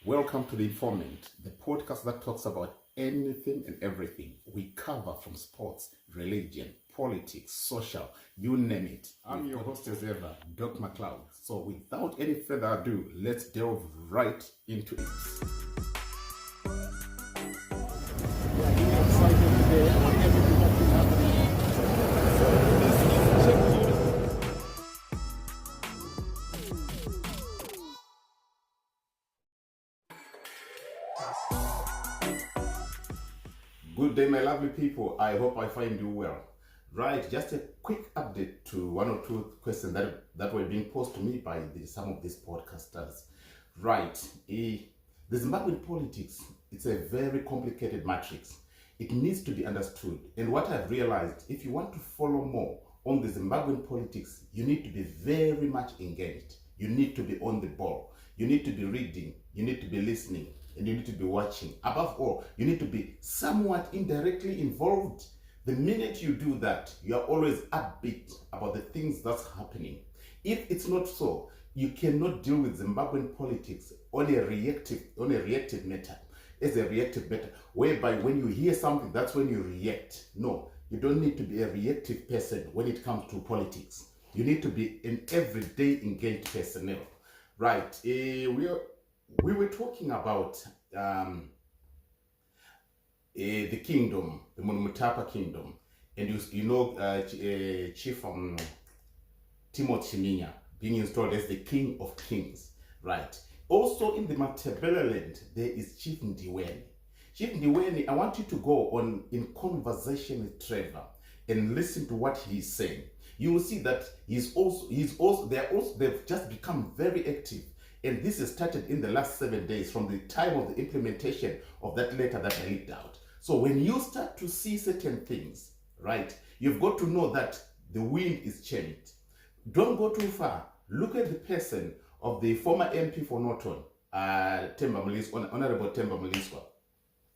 Welcome to The Informant, the podcast that talks about anything and everything. We cover from sports, religion, politics, social, you name it. I'm your host as ever, Doc McLeod. So without any further ado, let's delve right into it. Good day, my lovely people. I hope I find you well. Right, just a quick update to one or two questions that were being posed to me by some of these podcasters. Right, the Zimbabwean politics, it's a very complicated matrix. It needs to be understood. And what I've realized, if you want to follow more on the Zimbabwean politics, you need to be very much engaged. You need to be on the ball. You need to be reading. You need to be listening. And you need to be watching. Above all, you need to be somewhat indirectly involved. The minute you do that, you are always upbeat about the things that's happening. If it's not so, you cannot deal with Zimbabwean politics on a reactive matter, as a reactive matter, whereby when you hear something, that's when you react. No, you don't need to be a reactive person when it comes to politics. You need to be an everyday engaged personnel. Right, we were talking about the kingdom, the Munhumutapa Kingdom, and you know Chief Timothy being installed as the King of Kings, right? Also in the Matabeleland, there is Chief Ndiweni. Chief Ndiweni, I want you to go on in conversation with Trevor and listen to what he's saying. You will see that they've just become very active. And this has started in the last 7 days from the time of the implementation of that letter that I leaked out. So when you start to see certain things, right, you've got to know that the wind is changed. Don't go too far. Look at the person of the former MP for Norton, Honorable Temba Mliswa.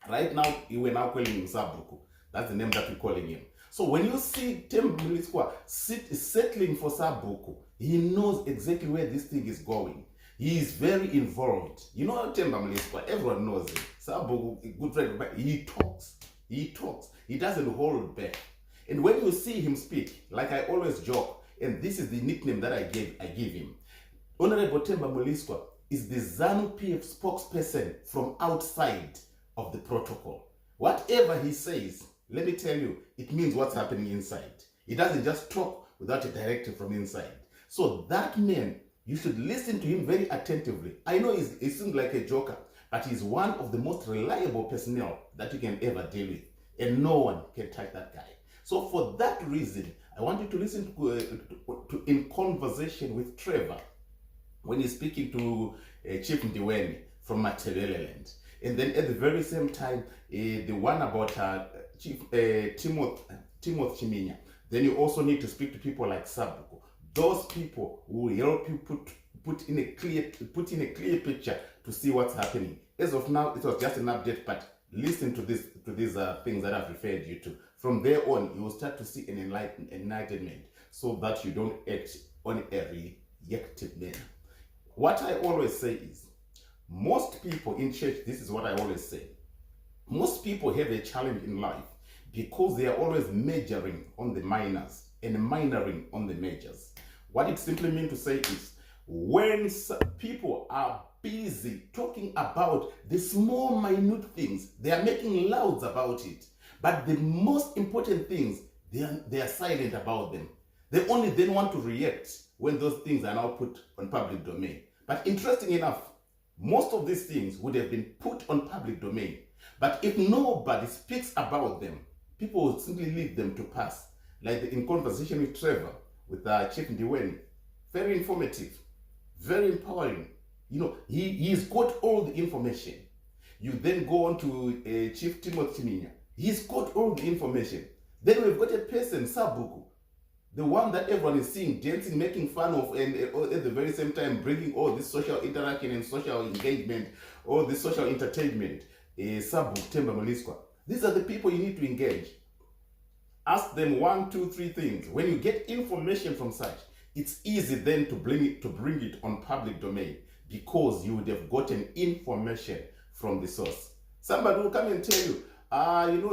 Right now, we're now calling him Sabruku. That's the name that we're calling him. So when you see Temba Mliswa settling for Sabruku, he knows exactly where this thing is going. He is very involved. You know Temba Mliswa, everyone knows him. Sabu, good friend, but he talks. He doesn't hold back. And when you see him speak, like I always joke, and this is the nickname that I give him. Honorable Temba Mliswa is the ZANU-PF spokesperson from outside of the protocol. Whatever he says, let me tell you, it means what's happening inside. He doesn't just talk without a directive from inside. So that man, you should listen to him very attentively. I know he seems like a joker, but he's one of the most reliable personnel that you can ever deal with. And no one can touch that guy. So for that reason, I want you to listen to in conversation with Trevor when he's speaking to Chief Ndiweni from Matabeleland. And then at the very same time, the one about Chief Timothy Chiminya. Then you also need to speak to people like Sabuko. Those people will help you put in a clear picture to see what's happening. As of now, it was just an update, but listen to these things that I've referred you to. From there on, you will start to see an enlightenment, so that you don't act on a reactive manner. What I always say is, most people in church, this is what I always say, most people have a challenge in life because they are always majoring on the minors and minoring on the majors. What it simply means to say is, when people are busy talking about the small, minute things, they are making louds about it. But the most important things, they are silent about them. They only then want to react when those things are now put on public domain. But interesting enough, most of these things would have been put on public domain. But if nobody speaks about them, people will simply leave them to pass. Like in conversation with Trevor, with Chief Ndiweni, very informative, very empowering. You know, he's got all the information. You then go on to Chief Timothy Chiminya. He's got all the information. Then we've got a person, Sabuku, the one that everyone is seeing, dancing, making fun of, and at the very same time bringing all this social interaction and social engagement, all this social entertainment. Sabu, Temba Mliswa. These are the people you need to engage. Ask them 1, 2, 3 things. When you get information from such, it's easy then to bring it on public domain, because you would have gotten information from the source. Somebody will come and tell you,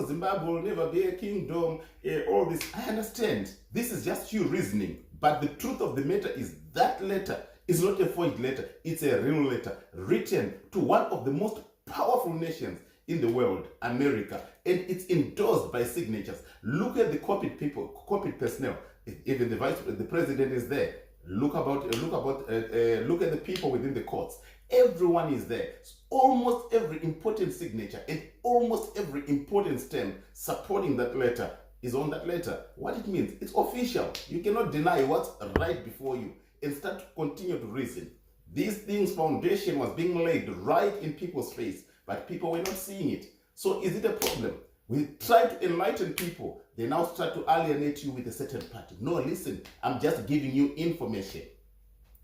Zimbabwe will never be a kingdom, all this. I understand. This is just you reasoning. But the truth of the matter is that letter is not a forged letter. It's a real letter written to one of the most powerful nations in the world, America. And it's endorsed by signatures. Look at the copied people, copied personnel. Even the president is there. Look at the people within the courts. Everyone is there. Almost every important signature and almost every important stamp supporting that letter is on that letter. What it means, it's official. You cannot deny what's right before you and start to continue to reason. These things, foundation was being laid right in people's face, but people were not seeing it. So is it a problem? We try to enlighten people. They now start to alienate you with a certain party. No, listen, I'm just giving you information.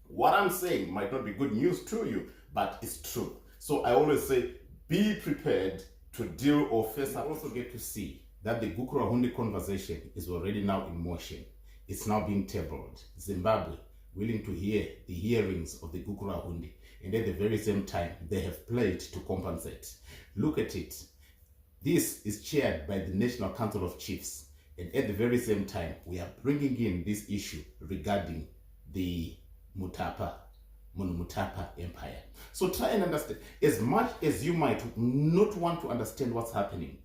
What I'm saying might not be good news to you, but it's true. So I always say, be prepared to deal or face up. You also get to see that the Gukurahundi conversation is already now in motion. It's now being tabled. Zimbabwe willing to hear the hearings of the Gukurahundi, and at the very same time, they have played to compensate. Look at it. This is chaired by the National Council of Chiefs, and at the very same time, we are bringing in this issue regarding the Munhumutapa Empire. So try and understand. As much as you might not want to understand what's happening,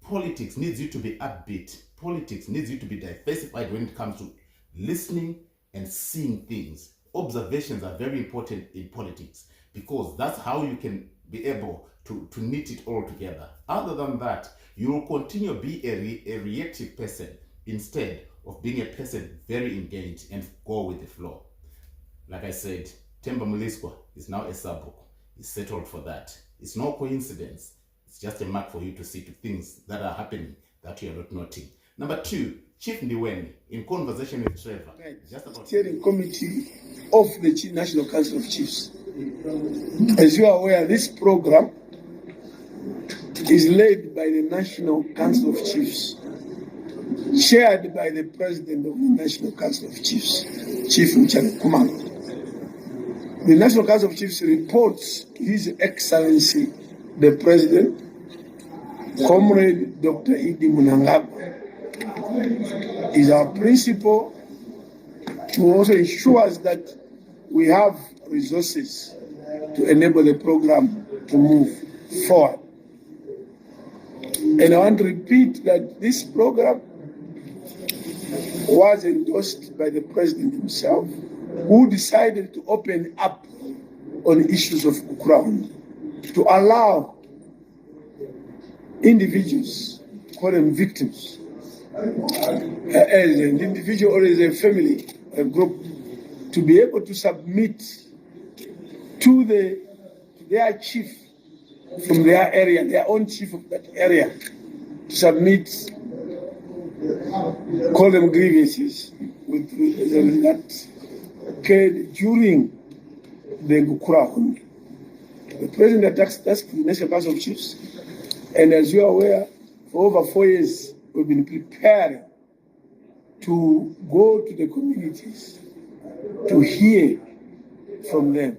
politics needs you to be upbeat. Politics needs you to be diversified when it comes to listening and seeing things. Observations are very important in politics because that's how you can be able to knit it all together. Other than that, you will continue to be a reactive person instead of being a person very engaged and go with the flow. Like I said, Themba Mliswa is now a Sabuk. He's settled for that. It's no coincidence. It's just a mark for you to see to things that are happening that you are not noting. Number 2, Chief Ndiweni, in conversation with Trevor. Just about steering committee of the National Council of Chiefs. As you are aware, this program is led by the National Council of Chiefs, chaired by the President of the National Council of Chiefs, Chief Mchana Kumalo. The National Council of Chiefs reports His Excellency, the President, Comrade Dr. Idi Munhumutapa, is our principal, who also ensures that we have resources to enable the program to move forward. And I want to repeat that this program was endorsed by the President himself, who decided to open up on issues of Gukurahundi, to allow individuals, call them victims, as an individual or as a family, a group, to be able to submit to their chief from their area, their own chief of that area, to submit, call them grievances, that occurred during the Gukurahundi. The President tasked the National Council of Chiefs, and as you are aware, for over 4 years, we've been preparing to go to the communities to hear from them.